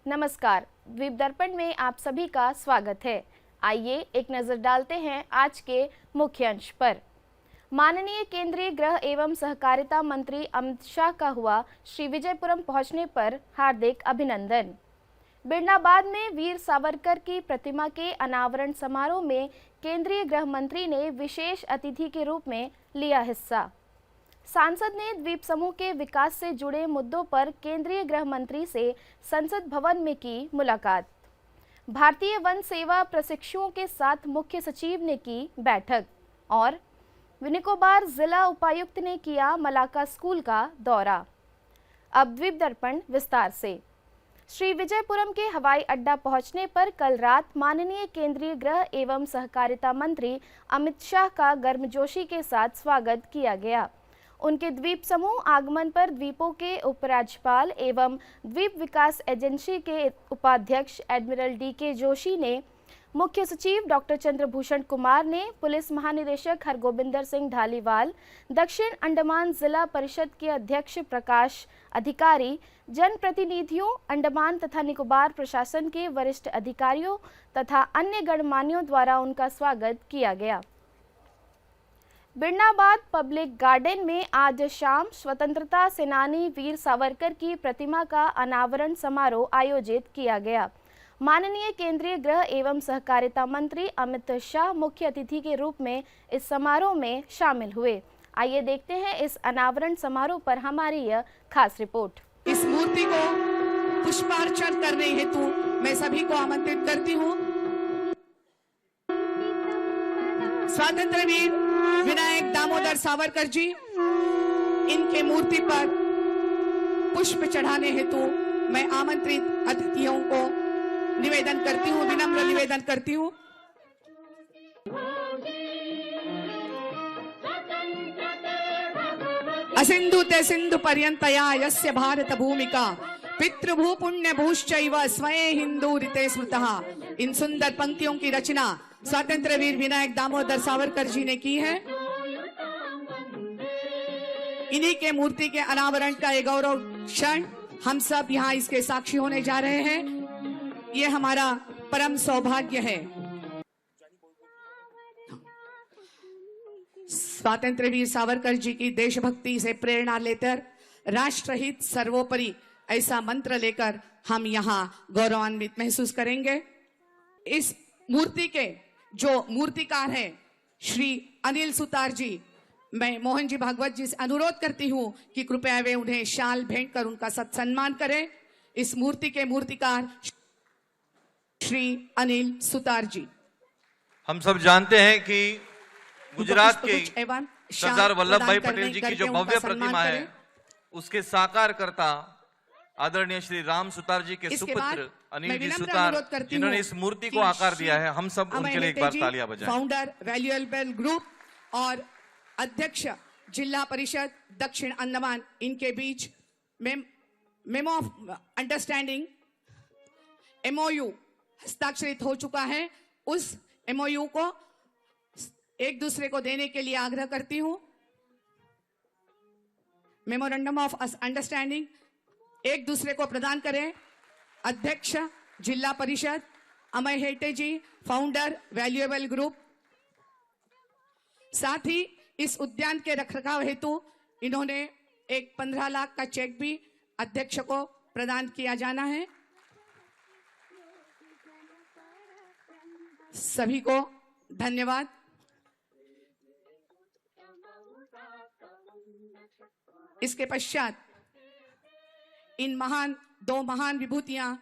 नमस्कार, द्वीप दर्पण में आप सभी का स्वागत है। आइए एक नजर डालते हैं आज के मुख्य अंश पर। माननीय केंद्रीय गृह एवं सहकारिता मंत्री अमित शाह का हुआ श्री विजयपुरम पहुंचने पर हार्दिक अभिनंदन। बिरनाबाद में वीर सावरकर की प्रतिमा के अनावरण समारोह में केंद्रीय गृह मंत्री ने विशेष अतिथि के रूप में लिया हिस्सा। सांसद ने द्वीप समूह के विकास से जुड़े मुद्दों पर केंद्रीय गृह मंत्री से संसद भवन में की मुलाकात। भारतीय वन सेवा प्रशिक्षुओं के साथ मुख्य सचिव ने की बैठक और निकोबार जिला उपायुक्त ने किया मलाका स्कूल का दौरा। अब द्वीप दर्पण विस्तार से। श्री विजयपुरम के हवाई अड्डा पहुंचने पर कल रात माननीय केंद्रीय गृह एवं सहकारिता मंत्री अमित शाह का गर्मजोशी के साथ स्वागत किया गया। उनके द्वीप समूह आगमन पर द्वीपों के उपराज्यपाल एवं द्वीप विकास एजेंसी के उपाध्यक्ष एडमिरल डी.के. जोशी ने, मुख्य सचिव डॉक्टर चंद्रभूषण कुमार ने, पुलिस महानिदेशक हरगोबिंदर सिंह ढालीवाल, दक्षिण अंडमान जिला परिषद के अध्यक्ष प्रकाश अधिकारी, जनप्रतिनिधियों, अंडमान तथा निकोबार प्रशासन के वरिष्ठ अधिकारियों तथा अन्य गणमान्यों द्वारा उनका स्वागत किया गया। बिरनाबाद पब्लिक गार्डन में आज शाम स्वतंत्रता सेनानी वीर सावरकर की प्रतिमा का अनावरण समारोह आयोजित किया गया। माननीय केंद्रीय गृह एवं सहकारिता मंत्री अमित शाह मुख्य अतिथि के रूप में इस समारोह में शामिल हुए। आइए देखते हैं इस अनावरण समारोह पर हमारी यह खास रिपोर्ट। इस मूर्ति को पुष्पार्चन करने हेतु मैं सभी को आमंत्रित करती हूँ। स्वतंत्र वीर विनायक दामोदर सावरकर जी, इनके मूर्ति पर पुष्प चढ़ाने हेतु मैं आमंत्रित अतिथियों को निवेदन करती हूँ, विनम्र निवेदन करती हूँ। असिंधु ते सिंधु पर्यंतया यस्य भारत भूमिका पितृभू पुण्य भूश्चैव स्वयं हिंदू रिते स्मृतः। इन सुंदर पंक्तियों की रचना स्वतंत्र वीर विनायक दामोदर सावरकर जी ने की है। इन्हीं के मूर्ति के अनावरण का एक गौरव क्षण हम सब यहाँ इसके साक्षी होने जा रहे हैं। ये हमारा परम सौभाग्य है। स्वतंत्र वीर सावरकर जी की देशभक्ति से प्रेरणा लेकर राष्ट्रहित सर्वोपरि ऐसा मंत्र लेकर हम यहाँ गौरवान्वित महसूस करेंगे। इस मूर्ति के जो मूर्तिकार हैं श्री अनिल सुतार जी, मैं मोहन जी भागवत जी से अनुरोध करती हूँ कि कृपया वे उन्हें शाल भेंट कर उनका सत्सन्मान करें। इस मूर्ति के मूर्तिकार श्री अनिल सुतार जी। हम सब जानते हैं कि गुजरात के सरदार वल्लभ भाई पटेल जी की जो भव्य प्रतिमा है, उसके साकारकर्ता आदरणीय श्री राम सुतार जी के सुपुत्र अनिल जी सुतार, जिन्होंने इस मूर्ति को आकार दिया है। हम सब उनके लिए एक बार तालियां बजाएं। फाउंडर वैल्यूएबल ग्रुप और अध्यक्ष जिला परिषद दक्षिण अंडमान, इनके बीच मेमो ऑफ अंडरस्टैंडिंग MOU हस्ताक्षरित हो चुका है। उस MOU को एक दूसरे को देने के लिए आग्रह करती हूं। मेमोरेंडम ऑफ अंडरस्टैंडिंग एक दूसरे को प्रदान करें। अध्यक्ष जिला परिषद अमय हेटे जी, फाउंडर वैल्यूएबल ग्रुप। साथ ही इस उद्यान के रखरखाव हेतु इन्होंने एक 15 लाख का चेक भी अध्यक्ष को प्रदान किया जाना है। सभी को धन्यवाद। इसके पश्चात इन दो महान विभूतियां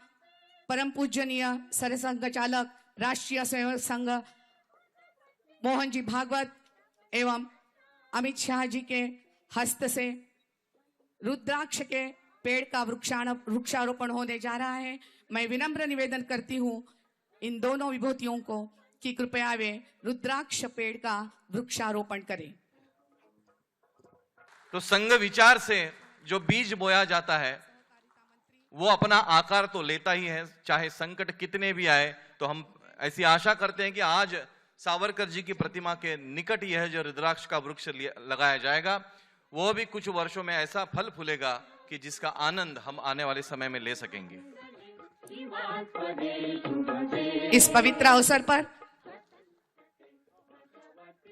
परम पूजनीय सरसंघ चालक राष्ट्रीय स्वयंसेवक संघ मोहन जी भागवत एवं अमित शाह जी के हस्त से रुद्राक्ष के पेड़ का वृक्षारोपण होने जा रहा है। मैं विनम्र निवेदन करती हूं इन दोनों विभूतियों को कि कृपया वे रुद्राक्ष पेड़ का वृक्षारोपण करें। तो संघ विचार से जो बीज बोया जाता है वो अपना आकार तो लेता ही है, चाहे संकट कितने भी आए। तो हम ऐसी आशा करते हैं कि आज सावरकर जी की प्रतिमा के निकट यह जो रुद्राक्ष का वृक्ष लगाया जाएगा वो भी कुछ वर्षों में ऐसा फल फूलेगा कि जिसका आनंद हम आने वाले समय में ले सकेंगे। इस पवित्र अवसर पर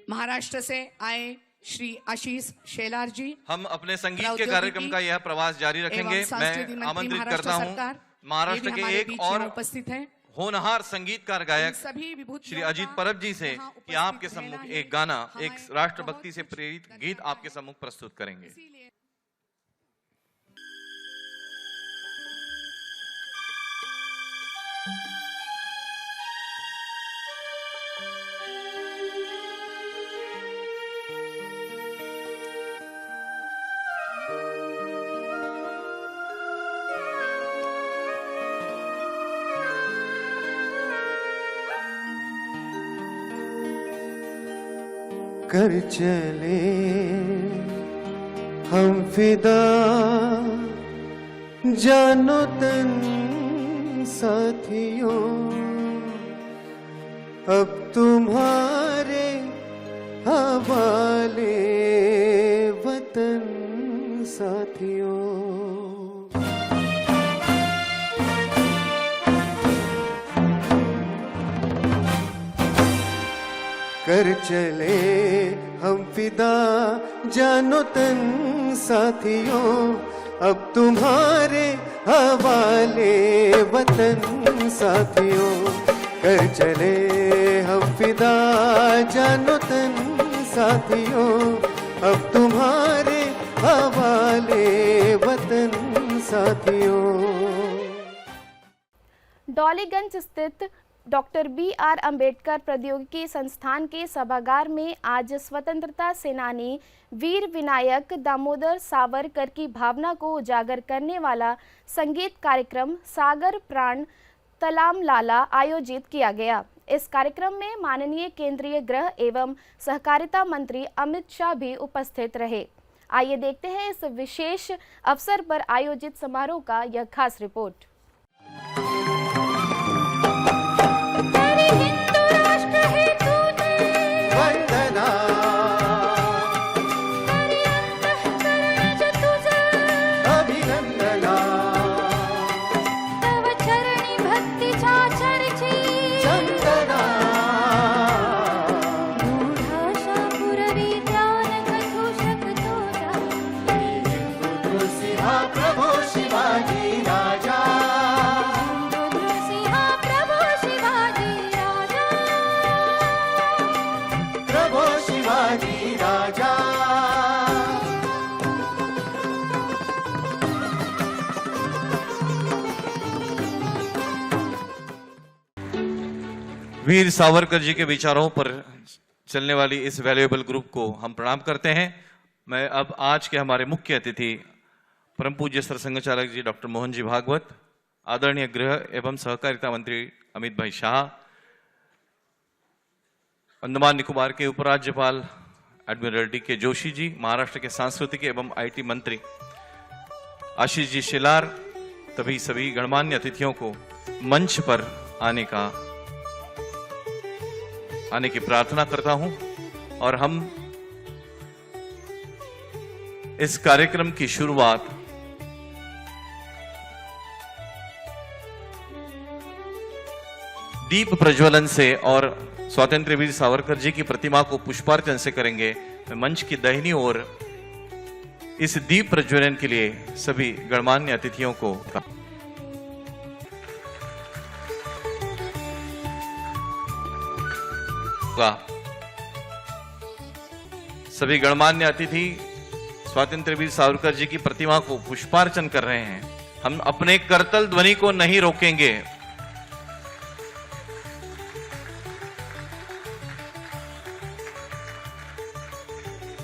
महाराष्ट्र से आए श्री आशीष शेलार जी, हम अपने संगीत के कार्यक्रम का यह प्रवास जारी रखेंगे। मैं आमंत्रित करता हूं महाराष्ट्र के एक और उपस्थित हैं होनहार संगीतकार गायक सभी विभूतियों श्री अजीत का परब जी से यहाँ कि उपस्थित आपके सम्मुख रहना एक गाना, है। एक हमारे राष्ट्रभक्ति से बहुत प्रेरित बहुत गीत धन्यवाद। आपके सम्मुख प्रस्तुत करेंगे। इसीलिए कर चले हम फिदा जानो तन साथियों, अब तुम्हारे हवाले वतन साथियों। कर चले हम फिदा जानो तन साथियों, अब तुम्हारे हवाले वतन साथियों। कर चले हम फिदा जानो तन साथियों, अब तुम्हारे हवाले वतन साथियों। डॉलीगंज स्थित डॉक्टर बी.आर. अंबेडकर प्रौद्योगिकी संस्थान के सभागार में आज स्वतंत्रता सेनानी वीर विनायक दामोदर सावरकर की भावना को उजागर करने वाला संगीत कार्यक्रम सागर प्राण तलाम लाला आयोजित किया गया। इस कार्यक्रम में माननीय केंद्रीय गृह एवं सहकारिता मंत्री अमित शाह भी उपस्थित रहे। आइए देखते हैं इस विशेष अवसर पर आयोजित समारोह का यह खास रिपोर्ट। वीर सावरकर जी के विचारों पर चलने वाली इस वैल्यूएबल ग्रुप को हम प्रणाम करते हैं। मैं अब आज के हमारे मुख्य अतिथि परम पूज्य सरसंघ चालक जी डॉक्टर मोहन जी भागवत, आदरणीय गृह एवं सहकारिता मंत्री अमित भाई शाह, अंडमान निकोबार के उपराज्यपाल एडमिरल डी.के. जोशी जी, महाराष्ट्र के सांस्कृतिक एवं आईटी मंत्री आशीष जी शेलार, तभी सभी गणमान्य अतिथियों को मंच पर आने की प्रार्थना करता हूं और हम इस कार्यक्रम की शुरुआत दीप प्रज्वलन से और स्वातंत्र्य वीर सावरकर जी की प्रतिमा को पुष्पार्चन से करेंगे। मैं मंच की दाहिनी ओर इस दीप प्रज्वलन के लिए सभी गणमान्य अतिथियों को सभी गणमान्य अतिथि स्वातंत्र्य वीर सावरकर जी की प्रतिमा को पुष्पार्चन कर रहे हैं। हम अपने करतल ध्वनि को नहीं रोकेंगे।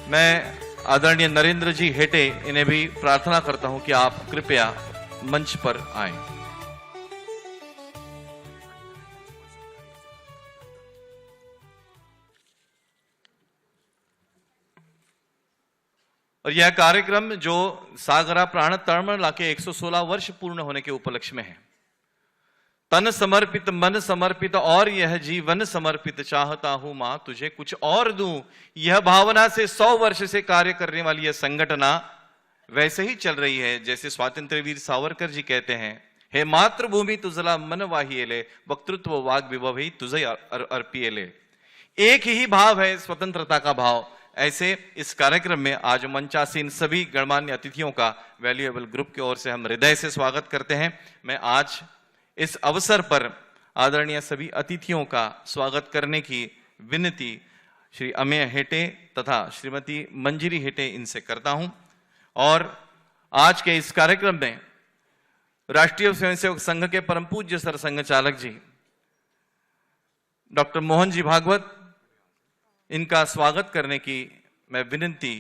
मैं आदरणीय नरेंद्र जी हेटे इन्हें भी प्रार्थना करता हूं कि आप कृपया मंच पर आएं। और यह कार्यक्रम जो सागरा प्राण तळमळला के 116 वर्ष पूर्ण होने के उपलक्ष्य में है। तन समर्पित मन समर्पित और यह जीवन समर्पित चाहता हूं मां तुझे कुछ और दूं, यह भावना से 100 वर्ष से कार्य करने वाली यह संगठना वैसे ही चल रही है जैसे स्वातंत्र्य वीर सावरकर जी कहते हैं हे मातृभूमी तुझला मन वाहिएले, वक्तृत्व वाग विभव तुझे अर्पिएले। एक ही भाव है, स्वतंत्रता का भाव। ऐसे इस कार्यक्रम में आज मंचासीन सभी गणमान्य अतिथियों का वैल्यूएबल ग्रुप की ओर से हम हृदय से स्वागत करते हैं। मैं आज इस अवसर पर आदरणीय सभी अतिथियों का स्वागत करने की विनती श्री अमेय हेटे तथा श्रीमती मंजिरी हेटे इनसे करता हूं। और आज के इस कार्यक्रम में राष्ट्रीय स्वयंसेवक संघ के परम पूज्य सर संघ चालक जी डॉक्टर मोहन जी भागवत, इनका स्वागत करने की मैं विनती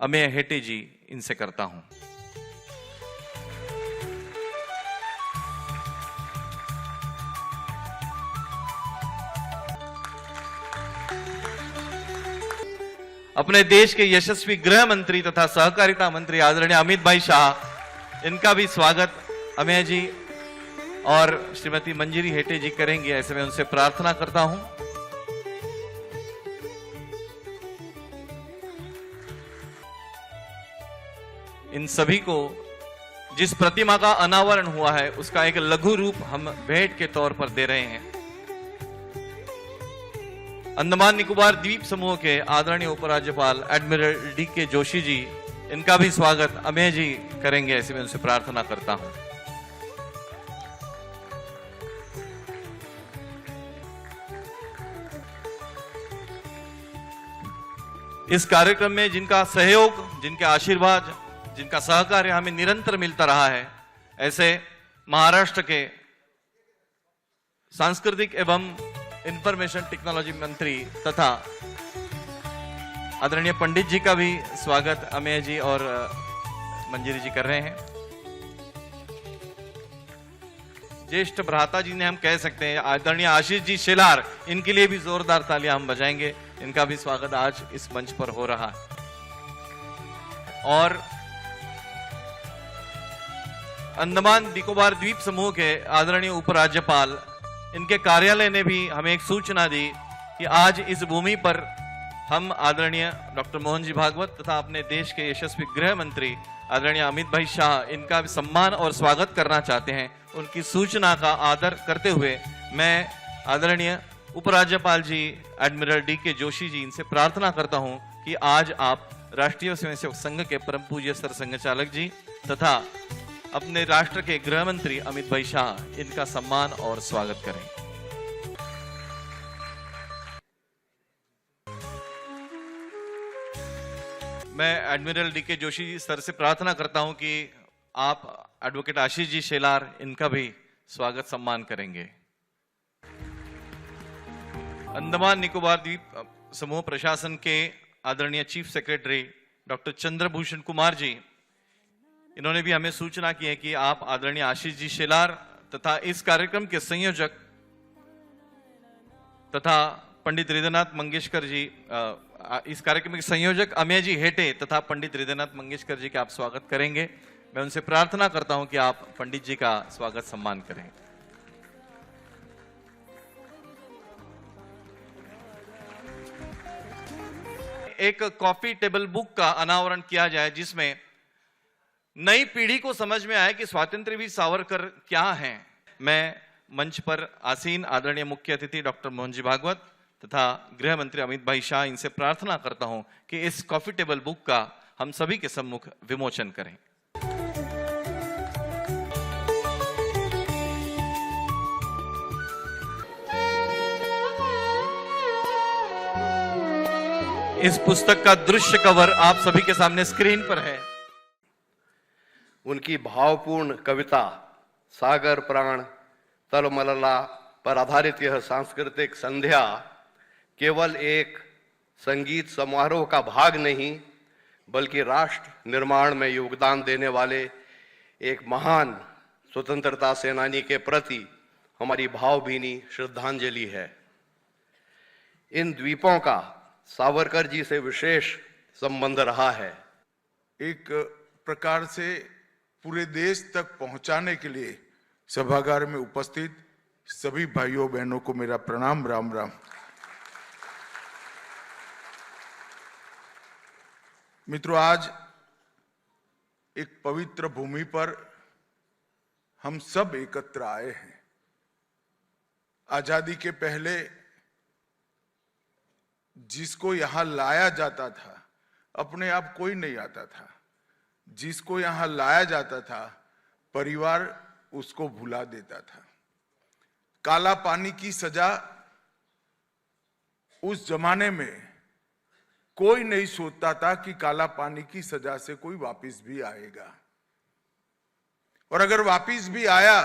अमेय हेटे जी इनसे करता हूं। अपने देश के यशस्वी गृह मंत्री तथा सहकारिता मंत्री आदरणीय अमित भाई शाह, इनका भी स्वागत अमेय जी और श्रीमती मंजिरी हेटे जी करेंगे, ऐसे मैं उनसे प्रार्थना करता हूं। इन सभी को जिस प्रतिमा का अनावरण हुआ है उसका एक लघु रूप हम भेंट के तौर पर दे रहे हैं। अंडमान निकोबार द्वीप समूह के आदरणीय उपराज्यपाल एडमिरल डी.के. जोशी जी, इनका भी स्वागत अमेय जी करेंगे, ऐसे मैं उनसे प्रार्थना करता हूं। इस कार्यक्रम में जिनका सहयोग, जिनके आशीर्वाद, जिनका सहकार्य हमें निरंतर मिलता रहा है, ऐसे महाराष्ट्र के सांस्कृतिक एवं इंफॉर्मेशन टेक्नोलॉजी मंत्री तथा आदरणीय पंडित जी का भी स्वागत अमेय जी और मंजिरी जी कर रहे हैं। ज्येष्ठ भ्राता जी ने हम कह सकते हैं, आदरणीय आशीष जी शेलार, इनके लिए भी जोरदार तालियां हम बजाएंगे। इनका भी स्वागत आज इस मंच पर हो रहा है। और अंडमान निकोबार द्वीप समूह के आदरणीय उपराज्यपाल, इनके कार्यालय ने भी हमें एक सूचना दी कि आज इस भूमि पर हम आदरणीय डॉक्टर मोहन जी भागवत तथा अपने देश के यशस्वी गृह मंत्री आदरणीय अमित भाई शाह, इनका भी सम्मान और स्वागत करना चाहते हैं। उनकी सूचना का आदर करते हुए मैं आदरणीय उपराज्यपाल जी एडमिरल डी.के. जोशी जी, इनसे प्रार्थना करता हूं कि आज आप राष्ट्रीय स्वयंसेवक संघ के परम पूज्य सर संघ चालक जी तथा अपने राष्ट्र के गृह मंत्री अमित भाई शाह, इनका सम्मान और स्वागत करें। मैं admiral DK. Joshi ji sir से प्रार्थना करता हूं कि आप एडवोकेट आशीष जी शेलार, इनका भी स्वागत सम्मान करेंगे। अंडमान निकोबार द्वीप समूह प्रशासन के आदरणीय chief secretary doctor Chandrabhushan Kumar ji, इन्होंने भी हमें सूचना की है कि आप आदरणीय आशीष जी शेलार तथा इस कार्यक्रम के संयोजक तथा पंडित हृदयनाथ मंगेशकर जी, इस कार्यक्रम के संयोजक अमेय जी हेटे तथा पंडित हृदयनाथ मंगेशकर जी का आप स्वागत करेंगे। मैं उनसे प्रार्थना करता हूं कि आप पंडित जी का स्वागत सम्मान करें। एक कॉफी टेबल बुक का अनावरण किया जाए जिसमें नई पीढ़ी को समझ में आए कि स्वातंत्र्यवीर सावरकर क्या हैं। मैं मंच पर आसीन आदरणीय मुख्य अतिथि डॉक्टर मोहन जी भागवत तथा गृह मंत्री अमित भाई शाह, इनसे प्रार्थना करता हूं कि इस कॉफी टेबल बुक का हम सभी के सम्मुख विमोचन करें। इस पुस्तक का दृश्य कवर आप सभी के सामने स्क्रीन पर है। उनकी भावपूर्ण कविता सागर प्राण तलमलला पर आधारित यह सांस्कृतिक संध्या केवल एक संगीत समारोह का भाग नहीं, बल्कि राष्ट्र निर्माण में योगदान देने वाले एक महान स्वतंत्रता सेनानी के प्रति हमारी भावभीनी श्रद्धांजलि है। इन द्वीपों का सावरकर जी से विशेष संबंध रहा है। एक प्रकार से पूरे देश तक पहुंचाने के लिए सभागार में उपस्थित सभी भाइयों बहनों को मेरा प्रणाम, राम राम। मित्रों, आज एक पवित्र भूमि पर हम सब एकत्र आए हैं। आजादी के पहले जिसको यहां लाया जाता था, अपने आप कोई नहीं आता था। जिसको यहां लाया जाता था, परिवार उसको भुला देता था। काला पानी की सजा उस जमाने में कोई नहीं सोचता था कि काला पानी की सजा से कोई वापिस भी आएगा, और अगर वापिस भी आया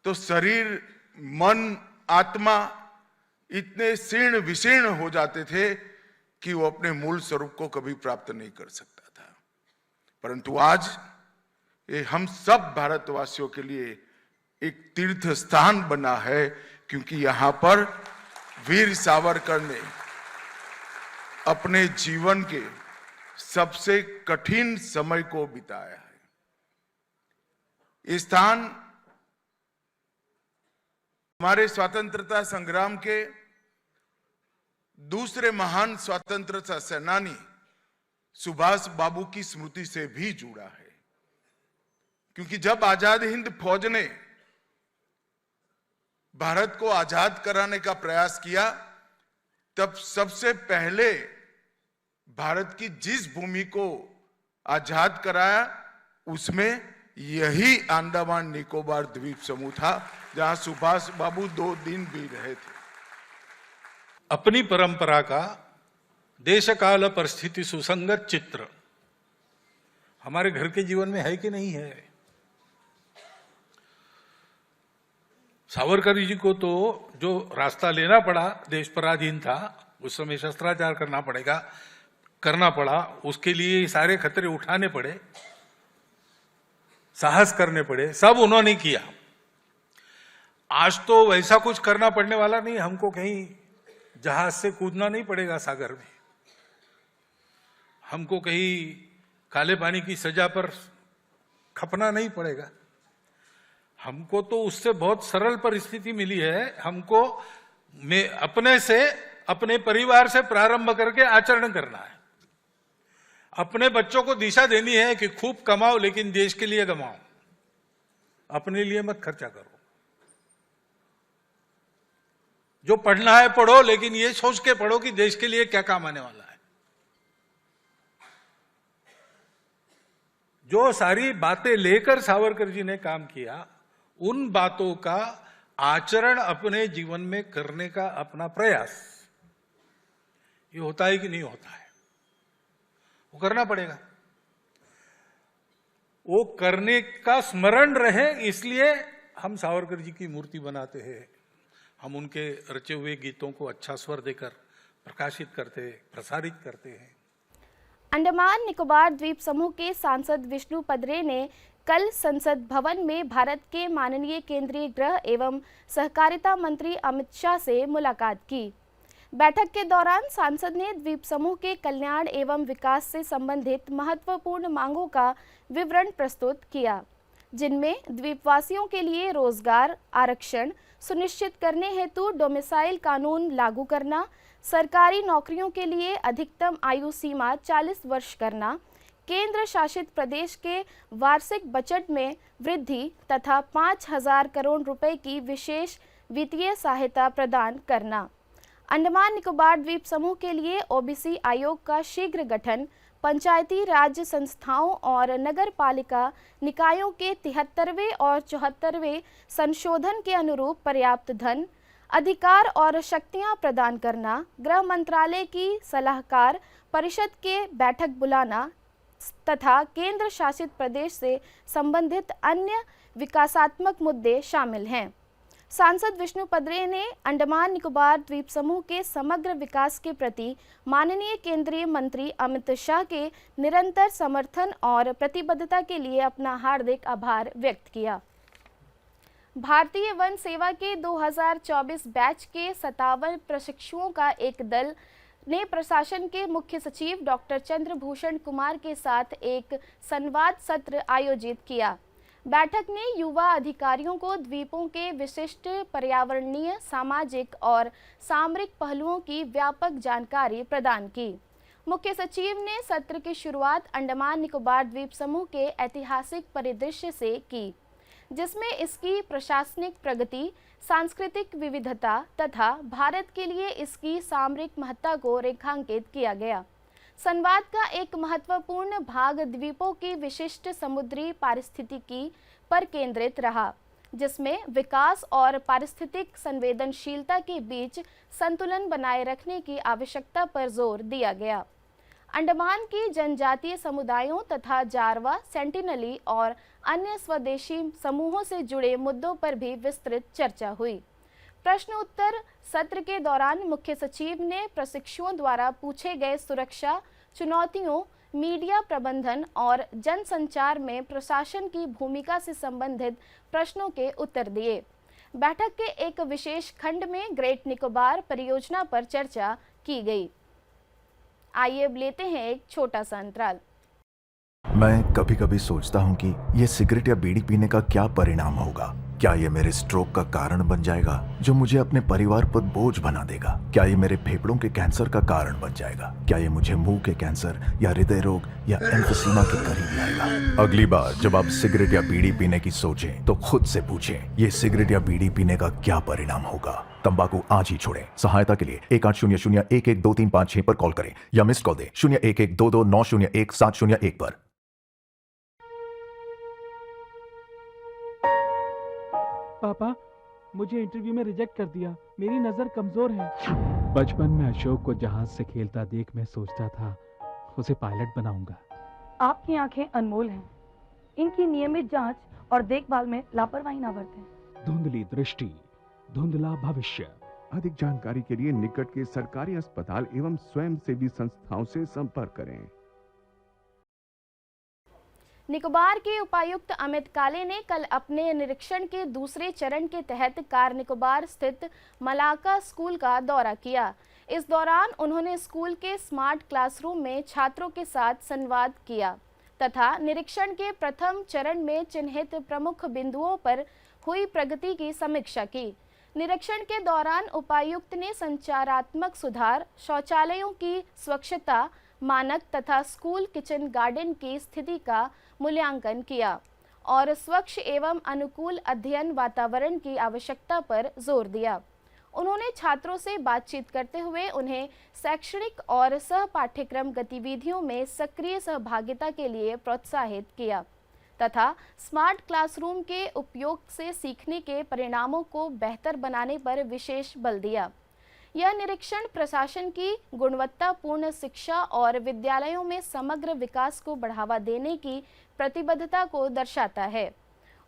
तो शरीर, मन, आत्मा इतने शीर्ण विशीर्ण हो जाते थे कि वो अपने मूल स्वरूप को कभी प्राप्त नहीं कर सकता था। परंतु आज ये हम सब भारतवासियों के लिए एक तीर्थ स्थान बना है, क्योंकि यहां पर वीर सावरकर ने अपने जीवन के सबसे कठिन समय को बिताया है। ये स्थान हमारे स्वतंत्रता संग्राम के दूसरे महान स्वतंत्रता सेनानी सुभाष बाबू की स्मृति से भी जुड़ा है, क्योंकि जब आजाद हिंद फौज ने भारत को आजाद कराने का प्रयास किया, तब सबसे पहले भारत की जिस भूमि को आजाद कराया, उसमें यही अंडमान निकोबार द्वीप समूह था, जहां सुभाष बाबू 2 दिन भी रहे थे। अपनी परंपरा का देश काल परिस्थिति सुसंगत चित्र हमारे घर के जीवन में है कि नहीं है? सावरकर जी को तो जो रास्ता लेना पड़ा, देश पराधीन था, उस समय शस्त्राचार करना पड़ा, उसके लिए सारे खतरे उठाने पड़े, साहस करने पड़े, सब उन्होंने किया। आज तो वैसा कुछ करना पड़ने वाला नहीं, हमको कहीं जहाज से कूदना नहीं पड़ेगा सागर में, हमको कहीं काले पानी की सजा पर खपना नहीं पड़ेगा। हमको तो उससे बहुत सरल परिस्थिति मिली है। हमको अपने परिवार से प्रारंभ करके आचरण करना है। अपने बच्चों को दिशा देनी है कि खूब कमाओ, लेकिन देश के लिए कमाओ, अपने लिए मत खर्चा करो। जो पढ़ना है पढ़ो, लेकिन ये सोच के पढ़ो कि देश के लिए क्या काम आने वाला है। जो सारी बातें लेकर सावरकर जी ने काम किया, उन बातों का आचरण अपने जीवन में करने का अपना प्रयास, ये होता है कि नहीं होता है? वो करना पड़ेगा। वो करने का स्मरण रहे, इसलिए हम सावरकर जी की मूर्ति बनाते हैं। हम उनके रचे हुए गीतों को अच्छा स्वर देकर प्रकाशित करते, प्रसारित करते हैं। अंडमान निकोबार द्वीप समूह के सांसद विष्णु पदरे ने कल संसद भवन में भारत के माननीय केंद्रीय गृह एवं सहकारिता मंत्री अमित शाह से मुलाकात की। बैठक के दौरान सांसद ने द्वीप समूह के कल्याण एवं विकास से संबंधित महत्वपूर्ण मांगों का विवरण प्रस्तुत किया, जिनमें द्वीपवासियों के लिए रोजगार आरक्षण सुनिश्चित करने हेतु डोमिसाइल कानून लागू करना, सरकारी नौकरियों के लिए अधिकतम आयु सीमा 40 वर्ष करना, केंद्र शासित प्रदेश के वार्षिक बजट में वृद्धि तथा 5,000 करोड़ रुपए की विशेष वित्तीय सहायता प्रदान करना, अंडमान निकोबार द्वीप समूह के लिए ओबीसी आयोग का शीघ्र गठन, पंचायती राज संस्थाओं और नगर पालिका निकायों के 73वें और 74वें संशोधन के अनुरूप पर्याप्त धन, अधिकार और शक्तियां प्रदान करना, गृह मंत्रालय की सलाहकार परिषद के बैठक बुलाना तथा केंद्र शासित प्रदेश से संबंधित अन्य विकासात्मक मुद्दे शामिल हैं। सांसद विष्णु पदरे ने अंडमान निकोबार द्वीप समूह के समग्र विकास के प्रति माननीय केंद्रीय मंत्री अमित शाह के निरंतर समर्थन और प्रतिबद्धता के लिए अपना हार्दिक आभार व्यक्त किया। भारतीय वन सेवा के 2024 बैच के 57 प्रशिक्षुओं का एक दल ने प्रशासन के मुख्य सचिव डॉक्टर चंद्रभूषण कुमार के साथ एक संवाद सत्र आयोजित किया। बैठक ने युवा अधिकारियों को द्वीपों के विशिष्ट पर्यावरणीय, सामाजिक और सामरिक पहलुओं की व्यापक जानकारी प्रदान की। मुख्य सचिव ने सत्र की शुरुआत अंडमान निकोबार द्वीप समूह के ऐतिहासिक परिदृश्य से की, जिसमें इसकी प्रशासनिक प्रगति, सांस्कृतिक विविधता तथा भारत के लिए इसकी सामरिक महत्ता को रेखांकित किया गया। संवाद का एक महत्वपूर्ण भाग द्वीपों की विशिष्ट समुद्री पारिस्थितिकी पर केंद्रित रहा, जिसमें विकास और पारिस्थितिक संवेदनशीलता के बीच संतुलन बनाए रखने की आवश्यकता पर जोर दिया गया। अंडमान की जनजातीय समुदायों तथा जारवा, सेंटिनली और अन्य स्वदेशी समूहों से जुड़े मुद्दों पर भी विस्तृत चर्चा हुई। प्रश्न उत्तर सत्र के दौरान मुख्य सचिव ने प्रशिक्षुओं द्वारा पूछे गए सुरक्षा चुनौतियों, मीडिया प्रबंधन और जनसंचार में प्रशासन की भूमिका से संबंधित प्रश्नों के उत्तर दिए। बैठक के एक विशेष खंड में ग्रेट निकोबार परियोजना पर चर्चा की गई। आइए अब लेते हैं एक छोटा सा अंतराल। मैं कभी कभी सोचता हूँ कि ये सिगरेट या बीड़ी पीने का क्या परिणाम होगा। क्या ये मेरे स्ट्रोक का कारण बन जाएगा, जो मुझे अपने परिवार पर बोझ बना देगा? क्या ये मेरे फेफड़ों के कैंसर का कारण बन जाएगा? क्या ये मुझे मुंह के कैंसर या हृदय रोग या एम्फीसीमा के करीब लाएगा? अगली बार जब आप सिगरेट या बीड़ी पीने की सोचें तो खुद से पूछें, ये सिगरेट या बीड़ी पीने का क्या परिणाम होगा? तंबाकू आज ही छोड़ें। सहायता के लिए 1800-112356 पर कॉल करें या मिस्ड कॉल दें 01122901-701 पर। पापा, मुझे इंटरव्यू में रिजेक्ट कर दिया। मेरी नजर कमजोर है। बचपन में अशोक को जहाज से खेलता देख मैं सोचता था उसे पायलट बनाऊंगा। आपकी आंखें अनमोल हैं। इनकी नियमित जांच और देखभाल में लापरवाही ना बरतें। धुंधली दृष्टि, धुंधला भविष्य। अधिक जानकारी के लिए निकट के सरकारी अस्पताल एवं स्वयंसेवी संस्थाओं से संपर्क करें। निकोबार के उपायुक्त अमित काले ने कल अपने निरीक्षण के दूसरे चरण के तहत कार निकोबार स्थित मलाका स्कूल का दौरा किया। इस दौरान उन्होंने स्कूल के स्मार्ट क्लासरूम में छात्रों के साथ संवाद किया तथा निरीक्षण के प्रथम चरण में चिन्हित प्रमुख बिंदुओं पर हुई प्रगति की समीक्षा की। निरीक्षण के दौरान उपायुक्त ने संचारात्मक सुधार, शौचालयों की स्वच्छता मानक तथा स्कूल किचन गार्डन की स्थिति का मूल्यांकन किया और स्वच्छ एवं अनुकूल अध्ययन वातावरण की आवश्यकता पर जोर दिया। उन्होंने छात्रों से बातचीत करते हुए उन्हें शैक्षणिक और सह पाठ्यक्रम गतिविधियों में सक्रिय सहभागिता के लिए प्रोत्साहित किया तथा स्मार्ट क्लासरूम के उपयोग से सीखने के परिणामों को बेहतर बनाने पर विशेष बल दिया। यह निरीक्षण प्रशासन की गुणवत्तापूर्ण शिक्षा और विद्यालयों में समग्र विकास को बढ़ावा देने की प्रतिबद्धता को दर्शाता है।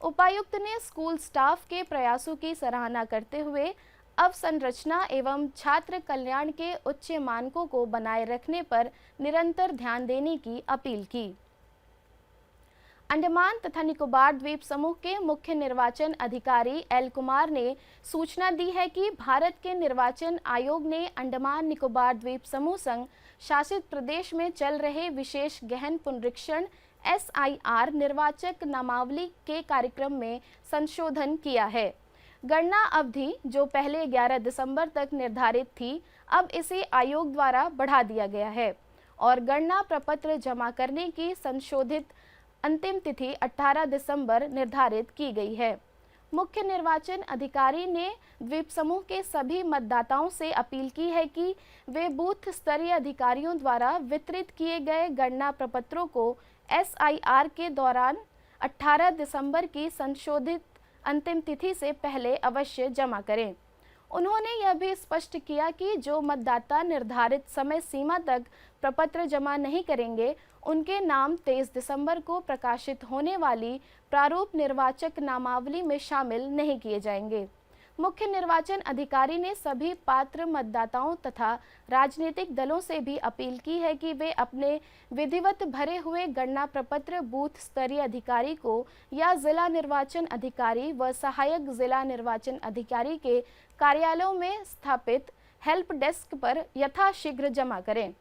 उपायुक्त ने स्कूल स्टाफ के प्रयासों की सराहना करते हुए अवसंरचना एवं छात्र कल्याण के उच्च मानकों को बनाए रखने पर निरंतर ध्यान देने की अपील की। अंडमान तथा निकोबार द्वीप समूह के मुख्य निर्वाचन अधिकारी एल कुमार ने सूचना दी है कि भारत के निर्वाचन आयोग ने अंडमान निकोबार द्वीप समूह संघ शासित प्रदेश में चल रहे विशेष गहन पुनरीक्षण SIR निर्वाचक नामावली के कार्यक्रम में संशोधन किया है। गणना अवधि जो पहले 11 दिसंबर तक निर्धारित थी, अब इसे आयोग द्वारा बढ़ा दिया गया है और गणना प्रपत्र जमा करने की संशोधित अंतिम तिथि 18 दिसंबर निर्धारित की गई है। मुख्य निर्वाचन अधिकारी ने द्वीप समूह के सभी मतदाताओं से अपील की है कि वे बूथ स्तरीय अधिकारियों द्वारा वितरित किए गए गणना प्रपत्रों को SIR के दौरान 18 दिसंबर की संशोधित अंतिम तिथि से पहले अवश्य जमा करें। उन्होंने यह भी स्पष्ट किया कि जो मतदाता निर्धारित समय सीमा तक प्रपत्र जमा नहीं करेंगे, उनके नाम 23 दिसंबर को प्रकाशित होने वाली प्रारूप निर्वाचक नामावली में शामिल नहीं किए जाएंगे। मुख्य निर्वाचन अधिकारी ने सभी पात्र मतदाताओं तथा राजनीतिक दलों से भी अपील की है कि वे अपने विधिवत भरे हुए गणना प्रपत्र बूथ स्तरीय अधिकारी को या जिला निर्वाचन अधिकारी व सहायक जिला निर्वाचन अधिकारी के कार्यालयों में स्थापित हेल्प डेस्क पर यथाशीघ्र जमा करें।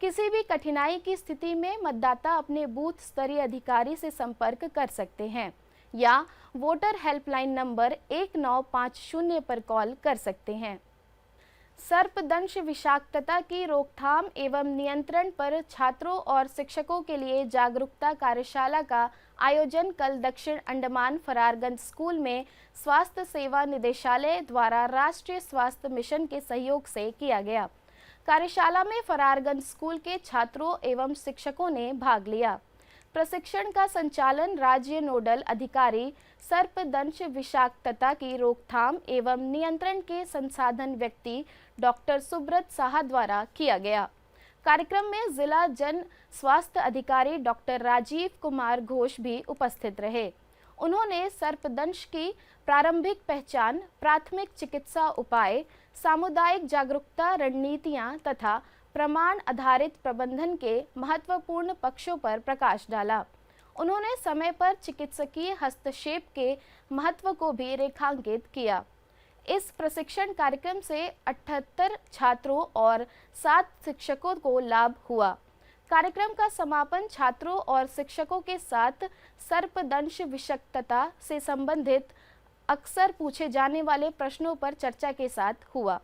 किसी भी कठिनाई की स्थिति में मतदाता अपने बूथ स्तरीय अधिकारी से संपर्क कर सकते हैं या वोटर हेल्पलाइन नंबर 1950 पर कॉल कर सकते हैं। सर्पदंश विषाक्तता की रोकथाम एवं नियंत्रण पर छात्रों और शिक्षकों के लिए जागरूकता कार्यशाला का आयोजन कल दक्षिण अंडमान फरारगंज स्कूल में स्वास्थ्य सेवा निदेशालय द्वारा राष्ट्रीय स्वास्थ्य मिशन के सहयोग से किया गया। कार्यशाला में फरारगंज स्कूल के छात्रों एवं शिक्षकों ने भाग लिया। प्रशिक्षण का संचालन राज्य नोडल अधिकारी सर्पदंश विषाक्तता की रोकथाम एवं नियंत्रण के संसाधन व्यक्ति डॉक्टर सुब्रत साहा द्वारा किया गया। कार्यक्रम में जिला जन स्वास्थ्य अधिकारी डॉक्टर राजीव कुमार घोष भी उपस्थित रहे। उन्होंने सर्पदंश की प्रारंभिक पहचान, प्राथमिक चिकित्सा उपाय, सामुदायिक जागरूकता रणनीतियां तथा प्रमाण आधारित प्रबंधन के महत्वपूर्ण पक्षों पर प्रकाश डाला। उन्होंने समय पर चिकित्सकीय हस्तक्षेप के महत्व को भी रेखांकित किया। इस प्रशिक्षण कार्यक्रम से 78 छात्रों और 7 शिक्षकों को लाभ हुआ। कार्यक्रम का समापन छात्रों और शिक्षकों के साथ सर्पदंश विषाक्तता से संबंधित अक्सर पूछे जाने वाले प्रश्नों पर चर्चा के साथ हुआ।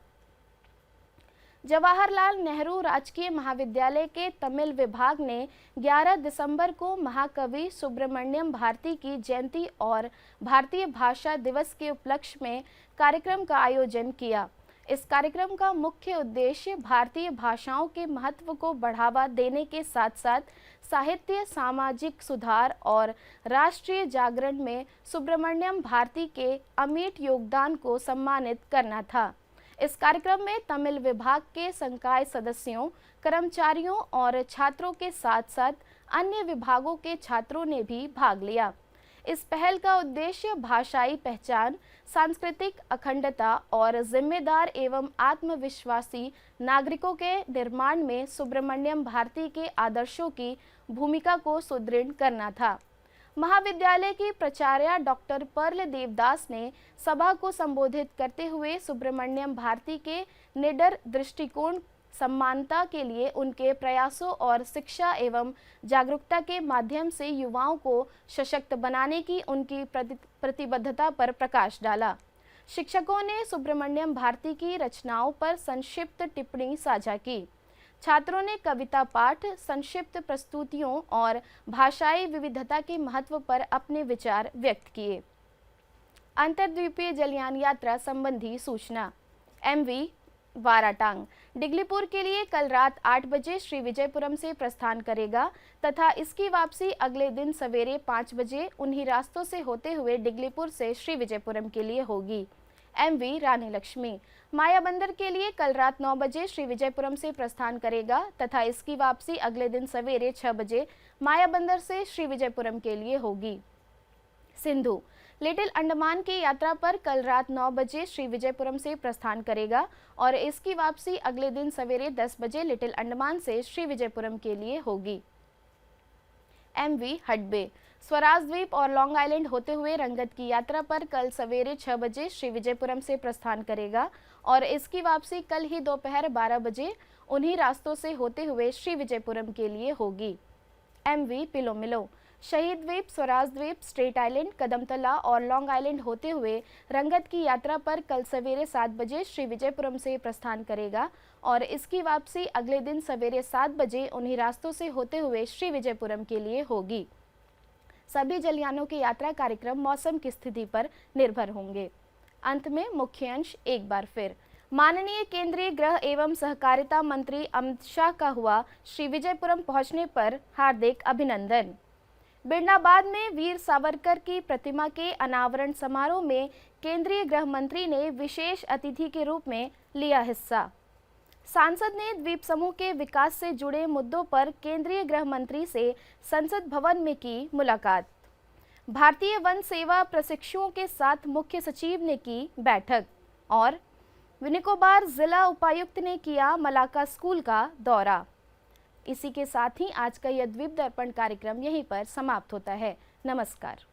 जवाहरलाल नेहरू राजकीय महाविद्यालय के तमिल विभाग ने 11 दिसंबर को महाकवि सुब्रमण्यम भारती की जयंती और भारतीय भाषा दिवस के उपलक्ष्य में कार्यक्रम का आयोजन किया। इस कार्यक्रम का मुख्य उद्देश्य भारतीय भाषाओं के महत्व को बढ़ावा देने के साथ साथ साहित्य, सामाजिक सुधार और राष्ट्रीय जागरण में सुब्रमण्यम भारती के अमिट योगदान को सम्मानित करना था। इस कार्यक्रम में तमिल विभाग के संकाय सदस्यों, कर्मचारियों और छात्रों के साथ साथ अन्य विभागों के छात्रों ने भी भाग लिया। इस पहल का उद्देश्य भाषाई पहचान, सांस्कृतिक अखंडता और जिम्मेदार एवं आत्मविश्वासी नागरिकों के निर्माण में सुब्रमण्यम भारती के आदर्शों की भूमिका को सुदृढ़ करना था। महाविद्यालय की प्राचार्य डॉक्टर पर्ल देवदास ने सभा को संबोधित करते हुए सुब्रमण्यम भारती के निडर दृष्टिकोण, समानता के लिए उनके प्रयासों और शिक्षा एवं जागरूकता के माध्यम से युवाओं को सशक्त बनाने की उनकी प्रतिबद्धता पर प्रकाश डाला। शिक्षकों ने सुब्रमण्यम भारती की रचनाओं पर संक्षिप्त टिप्पणी साझा की। छात्रों ने कविता पाठ, संक्षिप्त प्रस्तुतियों और भाषाई विविधता के महत्व पर अपने विचार व्यक्त किए। अंतर्द्वीपीय जलयान यात्रा संबंधी सूचना। MV वाराटांग डिगलीपुर के लिए कल रात 8 बजे श्री विजयपुरम से प्रस्थान करेगा तथा इसकी वापसी अगले दिन सवेरे 5 बजे उन्हीं रास्तों से होते हुए डिगलीपुर से श्री विजयपुरम के लिए होगी। MV रानी लक्ष्मी मायाबंदर के लिए कल रात 9 बजे श्री विजयपुरम से प्रस्थान करेगा तथा इसकी वापसी अगले दिन सवेरे 6 बजे मायाबंदर से श्री विजयपुरम के लिए होगी। सिंधु लिटिल अंडमान की यात्रा पर कल रात 9 बजे श्री विजयपुरम से प्रस्थान करेगा और इसकी वापसी अगले दिन सवेरे 10 बजे लिटिल अंडमान से श्री विजयपुरम के लिए होगी। MV हडबे स्वराज द्वीप और लॉन्ग आइलैंड होते हुए रंगत की यात्रा पर कल सवेरे 6 बजे श्री विजयपुरम से प्रस्थान करेगा और इसकी वापसी कल ही दोपहर 12 बजे उन्हीं रास्तों से होते हुए श्री विजयपुरम के लिए होगी। MV पिलोमिलो शहीद द्वीप, स्वराज द्वीप, स्ट्रेट आइलैंड, कदमतला और लॉन्ग आइलैंड होते हुए रंगत की यात्रा पर कल सवेरे 7 बजे श्री विजयपुरम से प्रस्थान करेगा और इसकी वापसी अगले दिन सवेरे 7 बजे उन्हीं रास्तों से होते हुए श्री विजयपुरम के लिए होगी। सभी जलयानों के यात्रा कार्यक्रम मौसम की स्थिति पर निर्भर होंगे। अंत में मुख्य अंश एक बार फिर। माननीय केंद्रीय गृह एवं सहकारिता मंत्री अमित शाह का हुआ श्री विजयपुरम पहुंचने पर हार्दिक अभिनंदन। बिरनाबाद में वीर सावरकर की प्रतिमा के अनावरण समारोह में केंद्रीय गृह मंत्री ने विशेष अतिथि के रूप में लिया हिस्सा। सांसद ने द्वीप समूह के विकास से जुड़े मुद्दों पर केंद्रीय गृह मंत्री से संसद भवन में की मुलाकात। भारतीय वन सेवा प्रशिक्षुओं के साथ मुख्य सचिव ने की बैठक और निकोबार जिला उपायुक्त ने किया मलाका स्कूल का दौरा। इसी के साथ ही आज का यह द्वीप दर्पण कार्यक्रम यहीं पर समाप्त होता है। नमस्कार।